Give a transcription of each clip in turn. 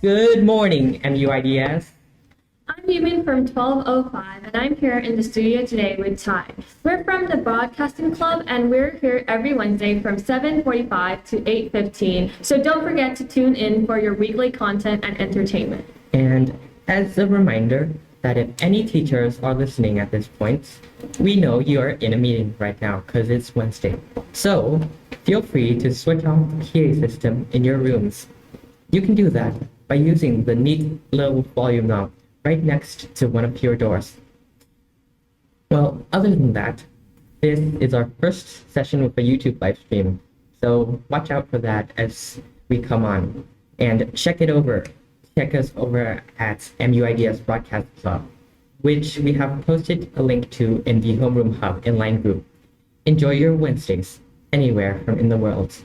Good morning, MUIDS. I'm Yumin from 1205, and I'm here in the studio today with Ty. We're from the Broadcasting Club, and we're here every Wednesday from 7:45 to 8:15. So don't forget to tune in for your weekly content and entertainment. And as a reminder that if any teachers are listening at this point, we know you are in a meeting right now because it's Wednesday. So feel free to switch off the PA system in your rooms. You can do that by using the neat little volume knob right next to one of your doors. Well, other than that, this is our first session with a YouTube live stream, so watch out for that as we come on. And check us over at MUIDS Broadcast Club, which we have posted a link to in the Homeroom Hub inline group. Enjoy your Wednesdays, anywhere from in the world.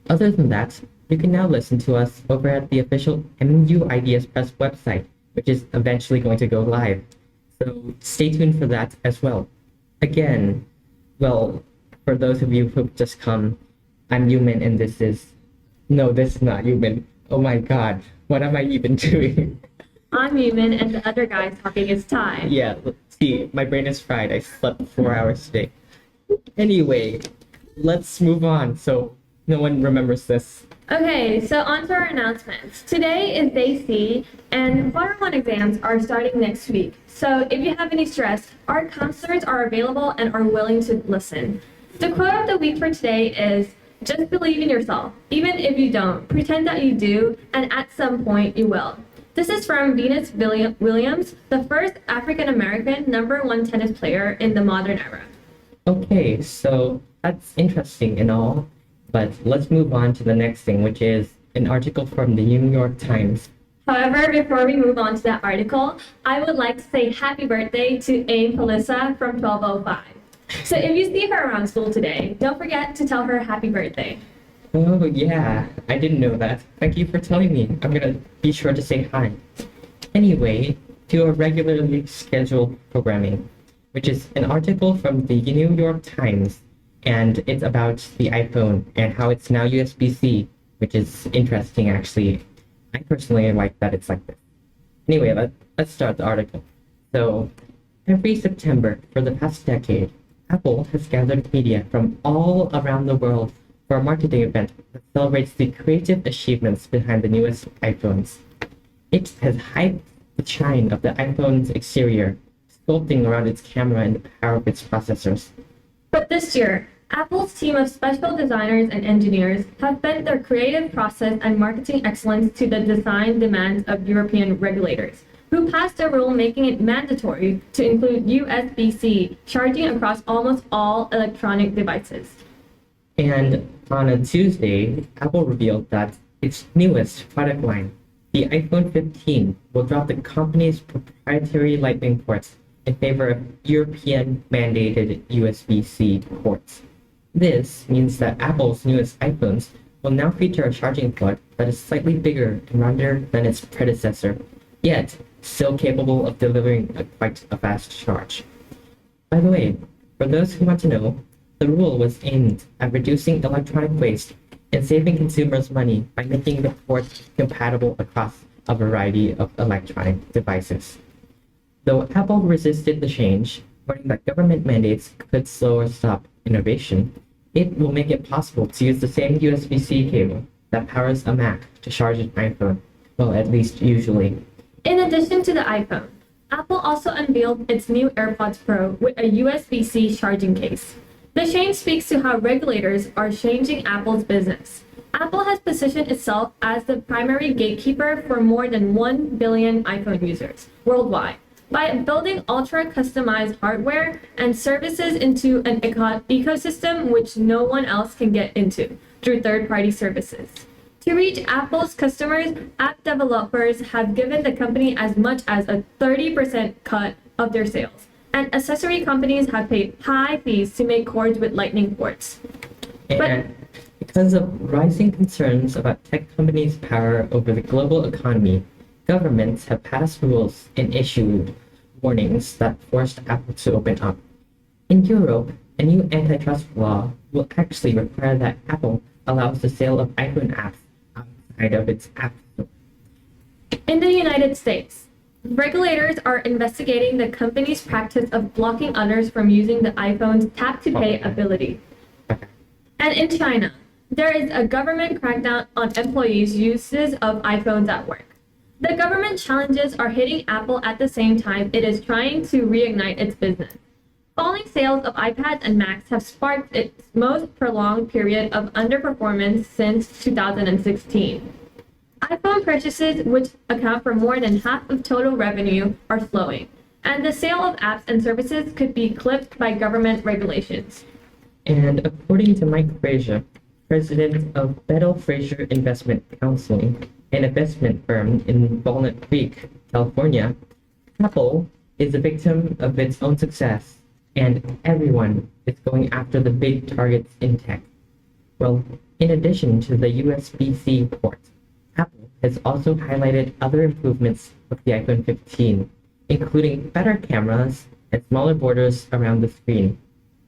Other than that, you can now listen to us over at the official MUIDS Press website, which is eventually going to go live. So stay tuned for that as well. Again, well, for those of you who've just come, I'm Yumin and this is not Yumin. Oh my god, what am I even doing? I'm Yumin, and the other guy talking is Ty. Yeah, see, my brain is fried. I slept 4 hours today. Anyway, let's move on so no one remembers this. Okay, so on to our announcements. Today is day C, and quarter one exams are starting next week. So if you have any stress, our counselors are available and are willing to listen. The quote of the week for today is, just believe in yourself. Even if you don't, pretend that you do, and at some point you will. This is from Venus Williams, the first African-American #1 tennis player in the modern era. Okay, so that's interesting and all, but let's move on to the next thing, which is an article from the New York Times. However, before we move on to that article, I would like to say happy birthday to Aim Felissa from 1205. So if you see her around school today, don't forget to tell her happy birthday. Oh yeah, I didn't know that. Thank you for telling me. I'm gonna be sure to say hi. Anyway, to our regularly scheduled programming, which is an article from the New York Times, and it's about the iPhone and how it's now USB-C, which is interesting actually. I personally like that it's like this. Anyway, let's start the article. So, every September for the past decade, Apple has gathered media from all around the world for a marketing event that celebrates the creative achievements behind the newest iPhones. It has hyped the shine of the iPhone's exterior, sculpting around its camera and the power of its processors. But this year, Apple's team of special designers and engineers have bent their creative process and marketing excellence to the design demands of European regulators, who passed a rule making it mandatory to include USB-C charging across almost all electronic devices. And on a Tuesday, Apple revealed that its newest product line, the iPhone 15, will drop the company's proprietary Lightning ports in favor of European mandated USB-C ports. This means that Apple's newest iPhones will now feature a charging port that is slightly bigger and rounder than its predecessor, yet still capable of delivering quite a fast charge. By the way, for those who want to know, the rule was aimed at reducing electronic waste and saving consumers money by making the port compatible across a variety of electronic devices. Though Apple resisted the change, warning that government mandates could slow or stop innovation, it will make it possible to use the same USB-C cable that powers a Mac to charge an iPhone, well, at least usually. In addition to the iPhone, Apple also unveiled its new AirPods Pro with a USB-C charging case. The change speaks to how regulators are changing Apple's business. Apple has positioned itself as the primary gatekeeper for more than 1 billion iPhone users worldwide by building ultra-customized hardware and services into an ecosystem which no one else can get into through third-party services. To reach Apple's customers, app developers have given the company as much as a 30% cut of their sales, and accessory companies have paid high fees to make cords with Lightning ports. And because of rising concerns about tech companies' power over the global economy, governments have passed rules and issued warnings that forced Apple to open up. In Europe, a new antitrust law will actually require that Apple allows the sale of iPhone apps outside of its App Store. In the United States, regulators are investigating the company's practice of blocking others from using the iPhone's tap to pay ability. And in China, there is a government crackdown on employees' uses of iPhones at work. The government challenges are hitting Apple at the same time it is trying to reignite its business. Falling sales of iPads and Macs have sparked its most prolonged period of underperformance since 2016. iPhone purchases, which account for more than half of total revenue, are slowing, and the sale of apps and services could be clipped by government regulations. And according to Mike Frazier, president of Bedell Frazier Investment Counseling, an investment firm in Walnut Creek, California, Apple is a victim of its own success, and everyone is going after the big targets in tech. Well, in addition to the USB-C port, Apple has also highlighted other improvements of the iPhone 15, including better cameras and smaller borders around the screen.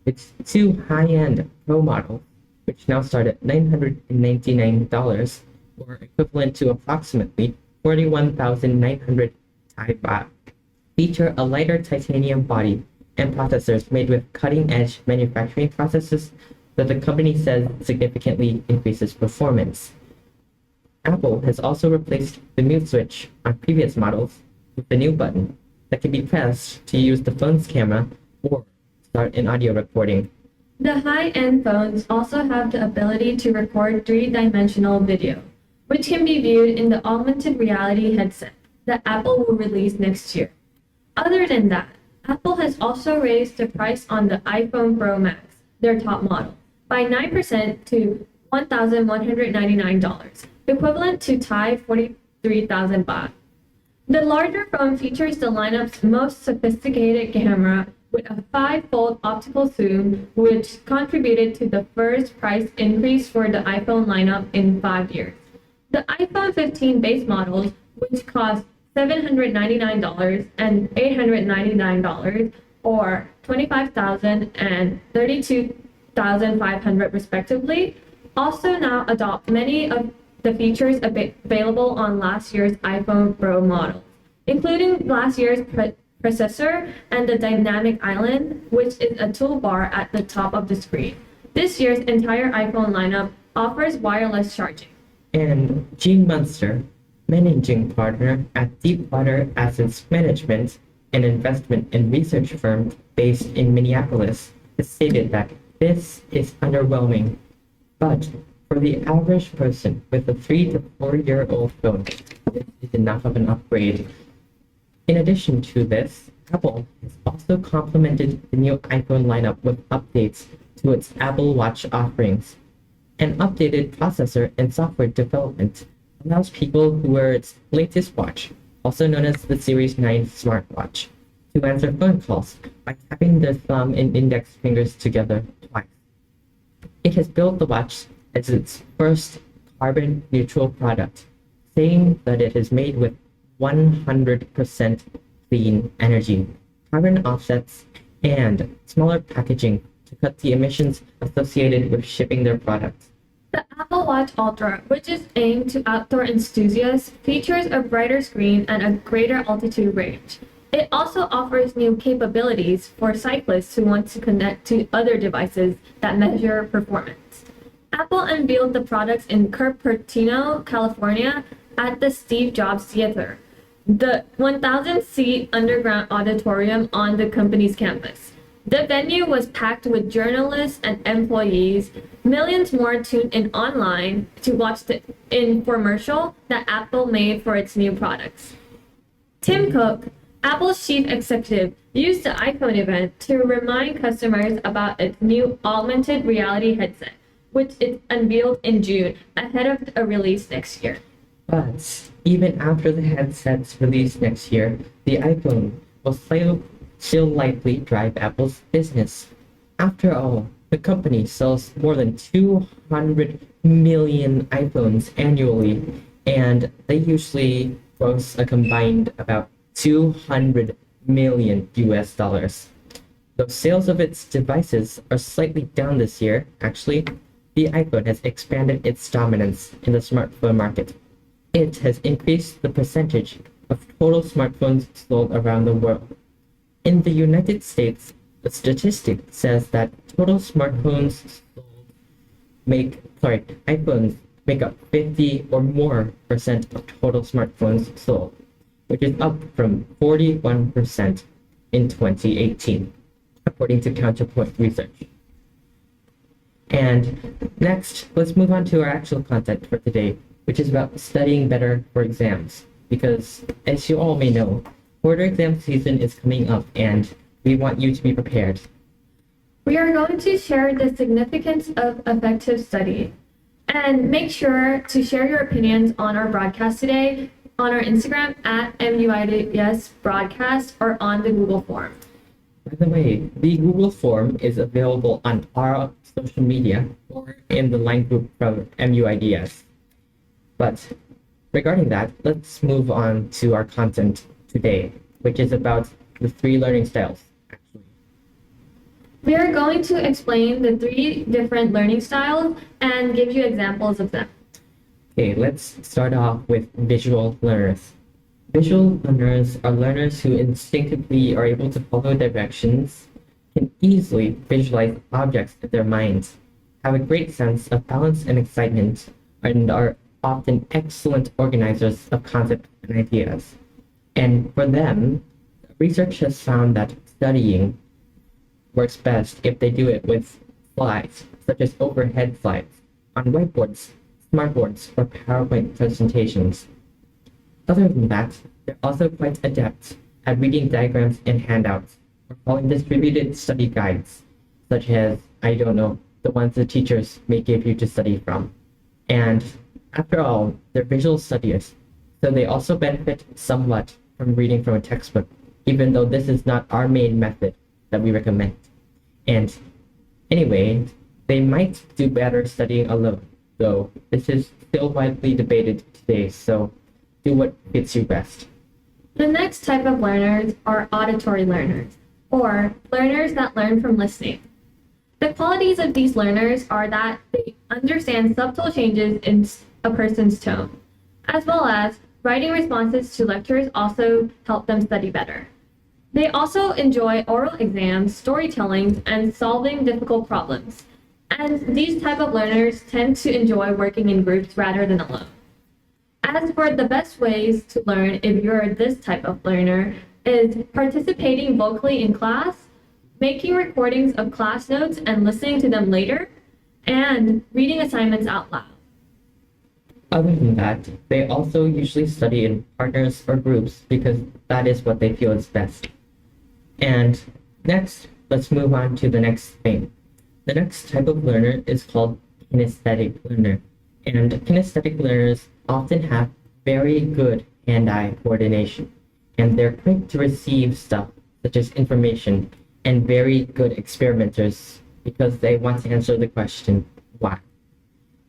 Its two high-end Pro models, which now start at $999, or equivalent to approximately 41,900 Thai baht, feature a lighter titanium body and processors made with cutting-edge manufacturing processes that the company says significantly increases performance. Apple has also replaced the mute switch on previous models with a new button that can be pressed to use the phone's camera or start an audio recording. The high-end phones also have the ability to record three-dimensional video, which can be viewed in the augmented reality headset that Apple will release next year. Other than that, Apple has also raised the price on the iPhone Pro Max, their top model, by 9% to $1,199, equivalent to Thai 43,000 baht. The larger phone features the lineup's most sophisticated camera with a 5-fold optical zoom, which contributed to the first price increase for the iPhone lineup in 5 years. The iPhone 15 base models, which cost $799 and $899, or $25,000 and $32,500 respectively, also now adopt many of the features available on last year's iPhone Pro models, including last year's processor and the dynamic island, which is a toolbar at the top of the screen. This year's entire iPhone lineup offers wireless charging. And Gene Munster, managing partner at Deepwater Assets Management, an investment and research firm based in Minneapolis, has stated that this is underwhelming. But for the average person with a 3 to 4-year-old phone, this is enough of an upgrade. In addition to this, Apple has also complemented the new iPhone lineup with updates to its Apple Watch offerings. An updated processor and software development allows people who wear its latest watch, also known as the Series 9 smartwatch, to answer phone calls by tapping their thumb and index fingers together twice. It has built the watch as its first carbon-neutral product, saying that it is made with 100% clean energy, carbon offsets, and smaller packaging to cut the emissions associated with shipping their products. The Apple Watch Ultra, which is aimed to outdoor enthusiasts, features a brighter screen and a greater altitude range. It also offers new capabilities for cyclists who want to connect to other devices that measure performance. Apple unveiled the products in Cupertino, California, at the Steve Jobs Theater, the 1,000-seat underground auditorium on the company's campus. The venue was packed with journalists and employees. Millions more tuned in online to watch the infomercial that Apple made for its new products. Tim Cook, Apple's chief executive, used the iPhone event to remind customers about its new augmented reality headset, which it unveiled in June ahead of a release next year. But even after the headset's release next year, the iPhone will still likely drive Apple's business. After all, the company sells more than 200 million iPhones annually, and they usually gross a combined about 200 million US dollars. Though sales of its devices are slightly down this year, actually, the iPhone has expanded its dominance in the smartphone market. It has increased the percentage of total smartphones sold around the world. In the United States, the statistic says that total smartphones iPhones make up 50 or more percent of total smartphones sold, which is up from 41% in 2018, according to Counterpoint Research. And next, let's move on to our actual content for today, which is about studying better for exams. Because, as you all may know, quarter exam season is coming up and we want you to be prepared. We are going to share the significance of effective study. And make sure to share your opinions on our broadcast today on our Instagram at MUIDS broadcast or on the Google form. By the way, the Google form is available on our social media or in the line group from MUIDS. But regarding that, let's move on to our content today, which is about the 3 learning styles, actually. We are going to explain the 3 different learning styles and give you examples of them. Okay, let's start off with visual learners. Visual learners are learners who instinctively are able to follow directions, can easily visualize objects in their minds, have a great sense of balance and excitement, and are often excellent organizers of concepts and ideas. And for them, research has found that studying works best if they do it with slides, such as overhead slides, on whiteboards, smartboards, or PowerPoint presentations. Other than that, they're also quite adept at reading diagrams and handouts, or following distributed study guides, such as, the ones the teachers may give you to study from. And after all, they're visual studiers, so they also benefit somewhat from reading from a textbook, even though this is not our main method that we recommend. And anyway, they might do better studying alone, though this is still widely debated today, so do what fits you best. The next type of learners are auditory learners, or learners that learn from listening. The qualities of these learners are that they understand subtle changes in a person's tone, as well as writing responses to lectures also help them study better. They also enjoy oral exams, storytelling, and solving difficult problems. And these type of learners tend to enjoy working in groups rather than alone. As for the best ways to learn if you're this type of learner is participating vocally in class, making recordings of class notes and listening to them later, and reading assignments out loud. Other than that, they also usually study in partners or groups because that is what they feel is best. And next, let's move on to the next thing. The next type of learner is called kinesthetic learner. And kinesthetic learners often have very good hand-eye coordination, and they're quick to receive stuff, such as information, and very good experimenters because they want to answer the question, why?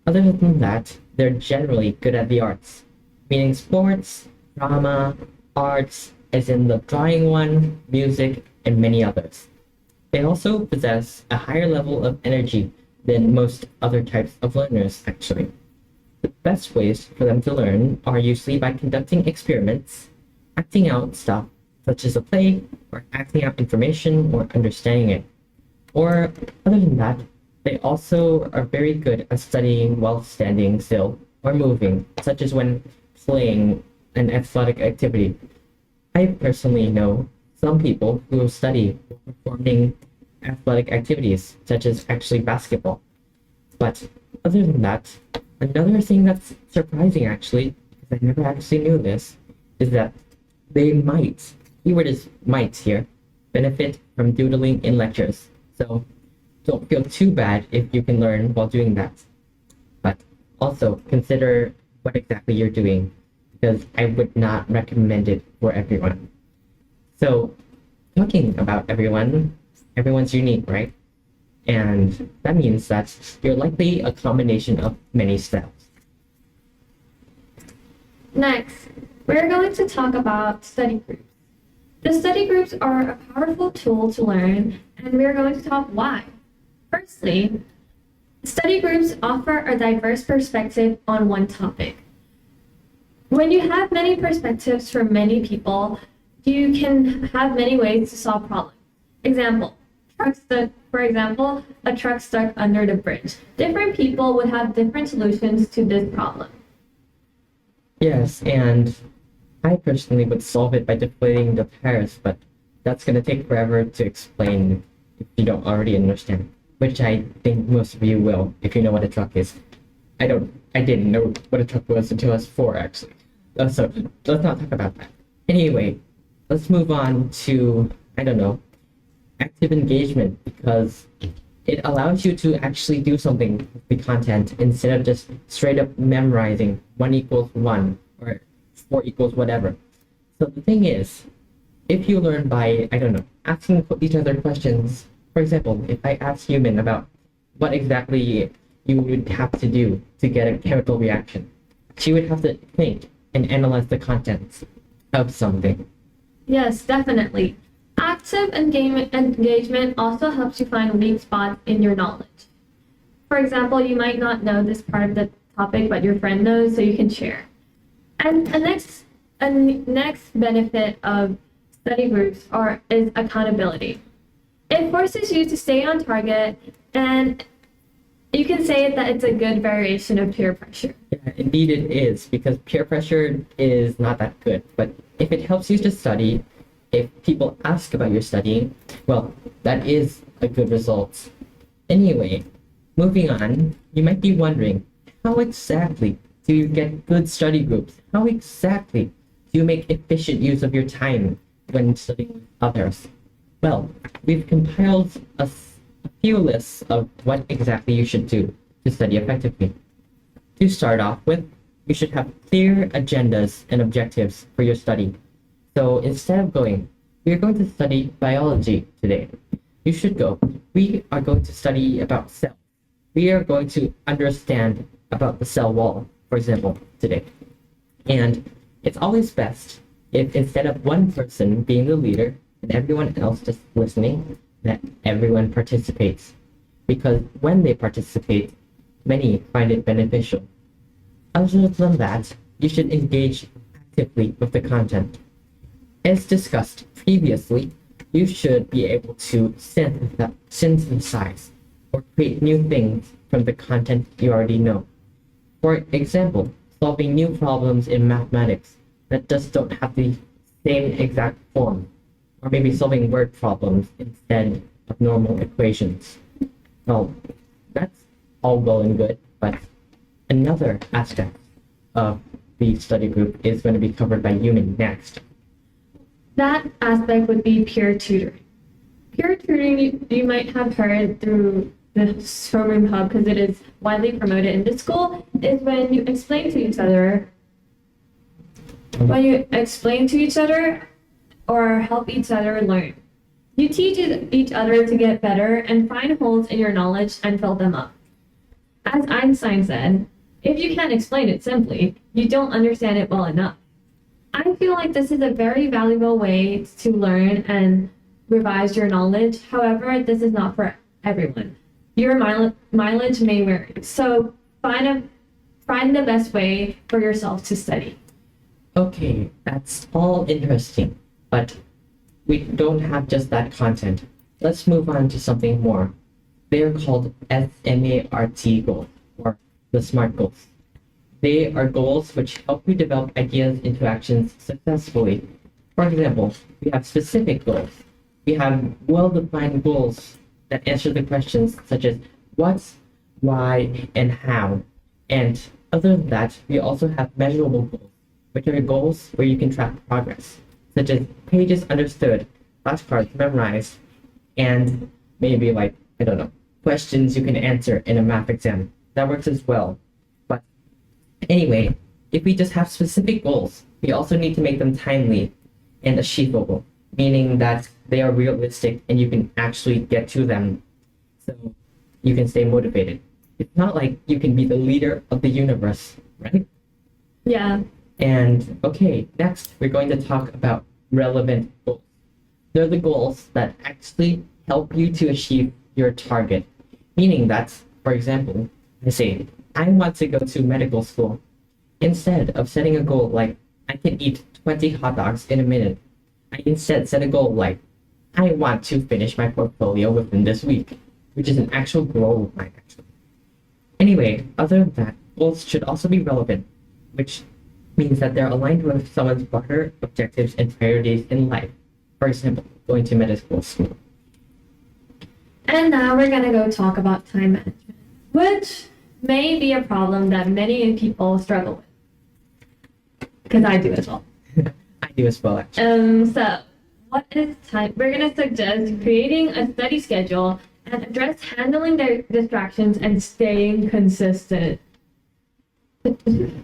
Other than that, they're generally good at the arts, meaning sports, drama, arts, as in the drawing one, music, and many others. They also possess a higher level of energy than most other types of learners, actually. The best ways for them to learn are usually by conducting experiments, acting out stuff, such as a play, or acting out information or understanding it. Or, other than that, they also are very good at studying while standing still or moving, such as when playing an athletic activity. I personally know some people who study performing athletic activities, such as actually basketball. But other than that, another thing that's surprising actually, because I never actually knew this, is that they might, keyword is might here, benefit from doodling in lectures. So don't feel too bad if you can learn while doing that. But also consider what exactly you're doing, because I would not recommend it for everyone. So talking about everyone's unique, right? And that means that you're likely a combination of many styles. Next, we're going to talk about study groups. The study groups are a powerful tool to learn, and we're going to talk why. Firstly, study groups offer a diverse perspective on one topic. When you have many perspectives from many people, you can have many ways to solve problems. Example, for example, a truck stuck under the bridge. Different people would have different solutions to this problem. Yes, and I personally would solve it by deflating the tires, but that's gonna take forever to explain if you don't already understand, which I think most of you will if you know what a truck is. I didn't know what a truck was until I was 4, actually. So let's not talk about that. Anyway, let's move on to, I don't know, active engagement, because it allows you to actually do something with the content instead of just straight up memorizing 1 equals 1 or 4 equals whatever. So the thing is, if you learn by, I don't know, asking each other questions, for example, if I ask Human about what exactly you would have to do to get a chemical reaction, she would have to think and analyze the contents of something. Yes, definitely. Active engagement also helps you find weak spots in your knowledge. For example, you might not know this part of the topic, but your friend knows, so you can share. And a next benefit of study groups is accountability. It forces you to stay on target, and you can say that it's a good variation of peer pressure. Yeah, indeed it is, because peer pressure is not that good. But if it helps you to study, if people ask about your studying, well, that is a good result. Anyway, moving on, you might be wondering, how exactly do you get good study groups? How exactly do you make efficient use of your time when studying with others? Well, we've compiled a few lists of what exactly you should do to study effectively. To start off with, you should have clear agendas and objectives for your study. So instead of going, we are going to study biology today, you should go, we are going to study about cells. We are going to understand about the cell wall, for example, today. And it's always best if instead of one person being the leader and everyone else just listening, that everyone participates. Because when they participate, many find it beneficial. Other than that, you should engage actively with the content. As discussed previously, you should be able to synthesize or create new things from the content you already know. For example, solving new problems in mathematics that just don't have the same exact form, or maybe solving word problems instead of normal equations. Well, that's all well and good, but another aspect of the study group is going to be covered by Human next. That aspect would be peer tutoring. Peer tutoring, you might have heard through the Showroom Hub because it is widely promoted in the school, is when you explain to each other, or help each other learn. You teach each other to get better and find holes in your knowledge and fill them up. As Einstein said, if you can't explain it simply, you don't understand it well enough. I feel like this is a very valuable way to learn and revise your knowledge. However, this is not for everyone. Your mileage may vary, so find the best way for yourself to study. Okay, that's all interesting, but we don't have just that content. Let's move on to something more. They are called SMART goals, or the SMART goals. They are goals which help you develop ideas into actions successfully. For example, we have specific goals. We have well-defined goals that answer the questions such as what, why, and how. And other than that, we also have measurable goals, which are goals where you can track progress, such as pages understood, flashcards memorized, and maybe like, I don't know, questions you can answer in a math exam. That works as well. But anyway, if we just have specific goals, we also need to make them timely and achievable, meaning that they are realistic and you can actually get to them so you can stay motivated. It's not like you can be the leader of the universe, right? Yeah. And okay, next we're going to talk about relevant goals. They're the goals that actually help you to achieve your target. Meaning that, for example, I say, I want to go to medical school. Instead of setting a goal like, I can eat 20 hot dogs in a minute, I instead set a goal like, I want to finish my portfolio within this week, which is an actual goal of mine, actually. Anyway, other than that, goals should also be relevant, which means that they're aligned with someone's broader objectives and priorities in life. For example, going to medical school. And now we're gonna go talk about time management, which may be a problem that many people struggle with. Because I do as well. I do as well, actually. So what is time? We're gonna suggest creating a study schedule and address handling their distractions and staying consistent.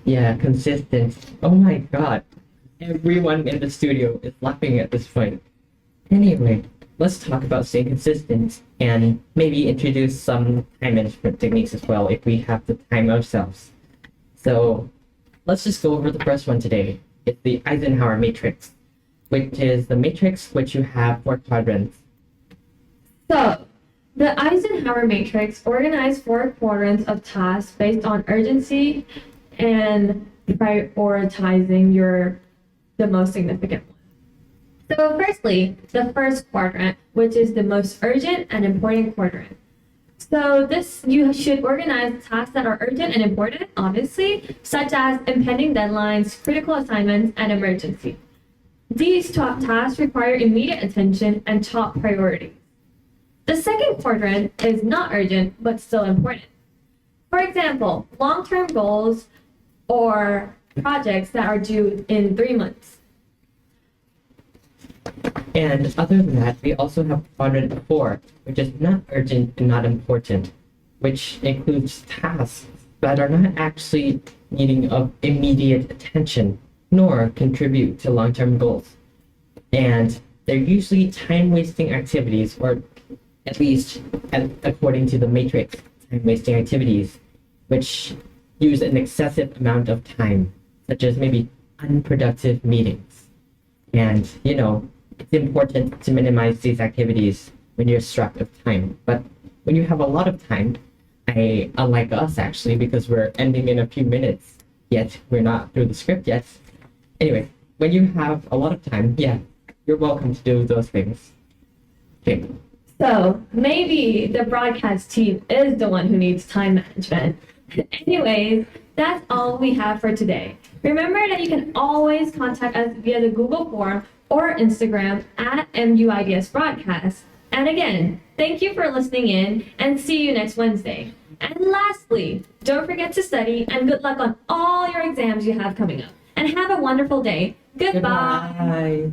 Yeah, consistent. Oh my god. Everyone in the studio is laughing at this point. Anyway, let's talk about staying consistent and maybe introduce some time management techniques as well if we have the time ourselves. So let's just go over the first one today. It's the Eisenhower matrix, which is the matrix which you have 4 quadrants. So the Eisenhower matrix organized 4 quadrants of tasks based on urgency and prioritizing the most significant one. So firstly, the first quadrant, which is the most urgent and important quadrant. So this, you should organize tasks that are urgent and important, obviously, such as impending deadlines, critical assignments, and emergency. These top tasks require immediate attention and top priority. The second quadrant is not urgent, but still important. For example, long-term goals or projects that are due in 3 months. And other than that, we also have quadrant 4, which is not urgent and not important, which includes tasks that are not actually needing of immediate attention, nor contribute to long-term goals. And they're usually time-wasting activities, or at least according to the matrix, time-wasting activities, which use an excessive amount of time, such as maybe unproductive meetings. And, it's important to minimize these activities when you're strapped of time. But when you have a lot of time, unlike us actually, because we're ending in a few minutes, yet we're not through the script yet. Anyway, when you have a lot of time, yeah, you're welcome to do those things. Okay. So maybe the broadcast team is the one who needs time management. Anyways, that's all we have for today. Remember that you can always contact us via the Google form or Instagram at MUIDS Broadcast. And again, thank you for listening in and see you next Wednesday. And lastly, don't forget to study and good luck on all your exams you have coming up. And have a wonderful day. Goodbye. Goodbye.